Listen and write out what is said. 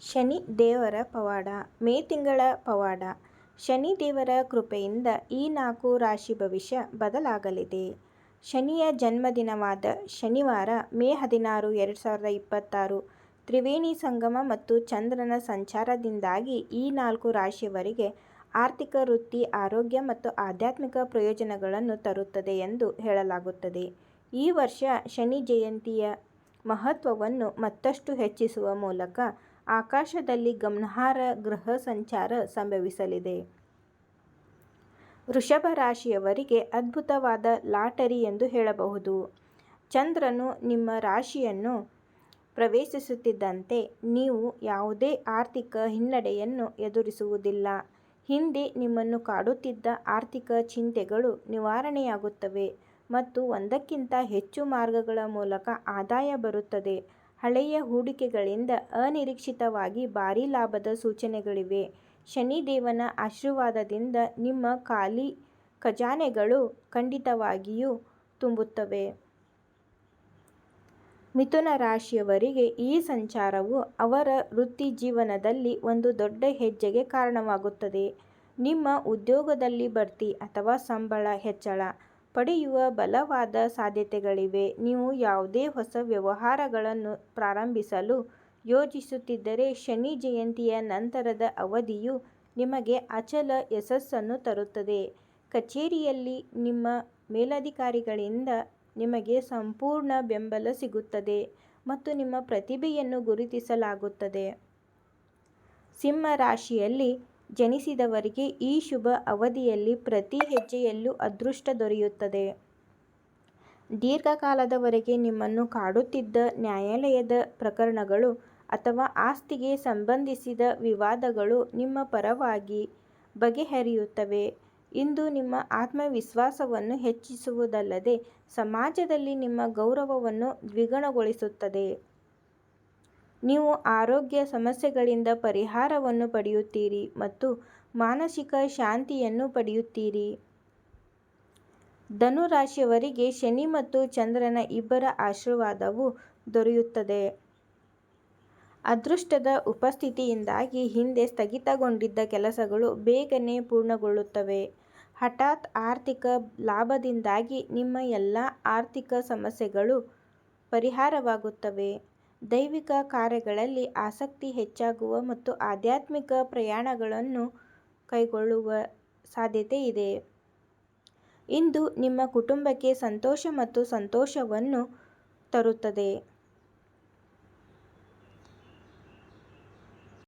ಶನಿ ದೇವರ ಪವಾಡ. ಮೇ ತಿಂಗಳ ಪವಾಡ. ಶನಿ ದೇವರ ಕೃಪೆಯಿಂದ ಈ 4 ರಾಶಿ ಭವಿಷ್ಯ ಬದಲಾಗಲಿದೆ. ಶನಿಯ ಜನ್ಮದಿನವಾದ ಶನಿವಾರ ಮೇ 16, 2026 ತ್ರಿವೇಣಿ ಸಂಗಮ ಮತ್ತು ಚಂದ್ರನ ಸಂಚಾರದಿಂದಾಗಿ ಈ 4 ರಾಶಿಯವರಿಗೆ ಆರ್ಥಿಕ, ವೃತ್ತಿ, ಆರೋಗ್ಯ ಮತ್ತು ಆಧ್ಯಾತ್ಮಿಕ ಪ್ರಯೋಜನಗಳನ್ನು ತರುತ್ತದೆ ಎಂದು ಹೇಳಲಾಗುತ್ತದೆ. ಈ ವರ್ಷ ಶನಿ ಜಯಂತಿಯ ಮಹತ್ವವನ್ನು ಮತ್ತಷ್ಟು ಹೆಚ್ಚಿಸುವ ಮೂಲಕ ಆಕಾಶದಲ್ಲಿ ಗಮನಾರ್ಹ ಗ್ರಹ ಸಂಚಾರ ಸಂಭವಿಸಲಿದೆ. ವೃಷಭ ರಾಶಿಯವರಿಗೆ ಅದ್ಭುತವಾದ ಲಾಟರಿ ಎಂದು ಹೇಳಬಹುದು. ಚಂದ್ರನು ನಿಮ್ಮ ರಾಶಿಯನ್ನು ಪ್ರವೇಶಿಸುತ್ತಿದ್ದಂತೆ ನೀವು ಯಾವುದೇ ಆರ್ಥಿಕ ಹಿನ್ನಡೆಯನ್ನು ಎದುರಿಸುವುದಿಲ್ಲ. ಹಿಂದೆ ನಿಮ್ಮನ್ನು ಕಾಡುತ್ತಿದ್ದ ಆರ್ಥಿಕ ಚಿಂತೆಗಳು ನಿವಾರಣೆಯಾಗುತ್ತವೆ ಮತ್ತು ಒಂದಕ್ಕಿಂತ ಹೆಚ್ಚು ಮಾರ್ಗಗಳ ಮೂಲಕ ಆದಾಯ ಬರುತ್ತದೆ. ಹಳೆಯ ಹೂಡಿಕೆಗಳಿಂದ ಅನಿರೀಕ್ಷಿತವಾಗಿ ಭಾರೀ ಲಾಭದ ಸೂಚನೆಗಳಿವೆ. ಶನಿದೇವನ ಆಶೀರ್ವಾದದಿಂದ ನಿಮ್ಮ ಖಾಲಿ ಖಜಾನೆಗಳು ಖಂಡಿತವಾಗಿಯೂ ತುಂಬುತ್ತವೆ. ಮಿಥುನ ರಾಶಿಯವರಿಗೆ ಈ ಸಂಚಾರವು ಅವರ ವೃತ್ತಿಜೀವನದಲ್ಲಿ ಒಂದು ದೊಡ್ಡ ಹೆಜ್ಜೆಗೆ ಕಾರಣವಾಗುತ್ತದೆ. ನಿಮ್ಮ ಉದ್ಯೋಗದಲ್ಲಿ ಬಡ್ತಿ ಅಥವಾ ಸಂಬಳ ಹೆಚ್ಚಳ ಪಡೆಯುವ ಬಲವಾದ ಸಾಧ್ಯತೆಗಳಿವೆ. ನೀವು ಯಾವುದೇ ಹೊಸ ವ್ಯವಹಾರಗಳನ್ನು ಪ್ರಾರಂಭಿಸಲು ಯೋಜಿಸುತ್ತಿದ್ದರೆ ಶನಿ ಜಯಂತಿಯ ನಂತರದ ಅವಧಿಯು ನಿಮಗೆ ಅಚಲ ಯಶಸ್ಸನ್ನು ತರುತ್ತದೆ. ಕಚೇರಿಯಲ್ಲಿ ನಿಮ್ಮ ಮೇಲಧಿಕಾರಿಗಳಿಂದ ನಿಮಗೆ ಸಂಪೂರ್ಣ ಬೆಂಬಲ ಸಿಗುತ್ತದೆ ಮತ್ತು ನಿಮ್ಮ ಪ್ರತಿಭೆಯನ್ನು ಗುರುತಿಸಲಾಗುತ್ತದೆ. ಸಿಂಹ ರಾಶಿಯಲ್ಲಿ ಜನಿಸಿದವರಿಗೆ ಈ ಶುಭ ಅವಧಿಯಲ್ಲಿ ಪ್ರತಿ ಹೆಜ್ಜೆಯಲ್ಲೂ ಅದೃಷ್ಟ ದೊರೆಯುತ್ತದೆ. ದೀರ್ಘಕಾಲದವರೆಗೆ ನಿಮ್ಮನ್ನು ಕಾಡುತ್ತಿದ್ದ ನ್ಯಾಯಾಲಯದ ಪ್ರಕರಣಗಳು ಅಥವಾ ಆಸ್ತಿಗೆ ಸಂಬಂಧಿಸಿದ ವಿವಾದಗಳು ನಿಮ್ಮ ಪರವಾಗಿ ಬಗೆಹರಿಯುತ್ತವೆ. ಇದು ನಿಮ್ಮ ಆತ್ಮವಿಶ್ವಾಸವನ್ನು ಹೆಚ್ಚಿಸುವುದಲ್ಲದೆ ಸಮಾಜದಲ್ಲಿ ನಿಮ್ಮ ಗೌರವವನ್ನು ದ್ವಿಗುಣಗೊಳಿಸುತ್ತದೆ. ನೀವು ಆರೋಗ್ಯ ಸಮಸ್ಯೆಗಳಿಂದ ಪರಿಹಾರವನ್ನು ಪಡೆಯುತ್ತೀರಿ ಮತ್ತು ಮಾನಸಿಕ ಶಾಂತಿಯನ್ನು ಪಡೆಯುತ್ತೀರಿ. ಧನು ರಾಶಿಯವರಿಗೆ ಶನಿ ಮತ್ತು ಚಂದ್ರನ ಇಬ್ಬರ ಆಶೀರ್ವಾದವು ದೊರೆಯುತ್ತದೆ. ಅದೃಷ್ಟದ ಉಪಸ್ಥಿತಿಯಿಂದಾಗಿ ಹಿಂದೆ ಸ್ಥಗಿತಗೊಂಡಿದ್ದ ಕೆಲಸಗಳು ಬೇಗನೆ ಪೂರ್ಣಗೊಳ್ಳುತ್ತವೆ. ಹಠಾತ್ ಆರ್ಥಿಕ ಲಾಭದಿಂದಾಗಿ ನಿಮ್ಮ ಎಲ್ಲ ಆರ್ಥಿಕ ಸಮಸ್ಯೆಗಳು ಪರಿಹಾರವಾಗುತ್ತವೆ. ದೈವಿಕ ಕಾರ್ಯಗಳಲ್ಲಿ ಆಸಕ್ತಿ ಹೆಚ್ಚಾಗುವ ಮತ್ತು ಆಧ್ಯಾತ್ಮಿಕ ಪ್ರಯಾಣಗಳನ್ನು ಕೈಗೊಳ್ಳುವ ಸಾಧ್ಯತೆಯಿದೆ. ಇದು ನಿಮ್ಮ ಕುಟುಂಬಕ್ಕೆ ಸಂತೋಷ ಮತ್ತು ಸಂತೋಷವನ್ನು ತರುತ್ತದೆ.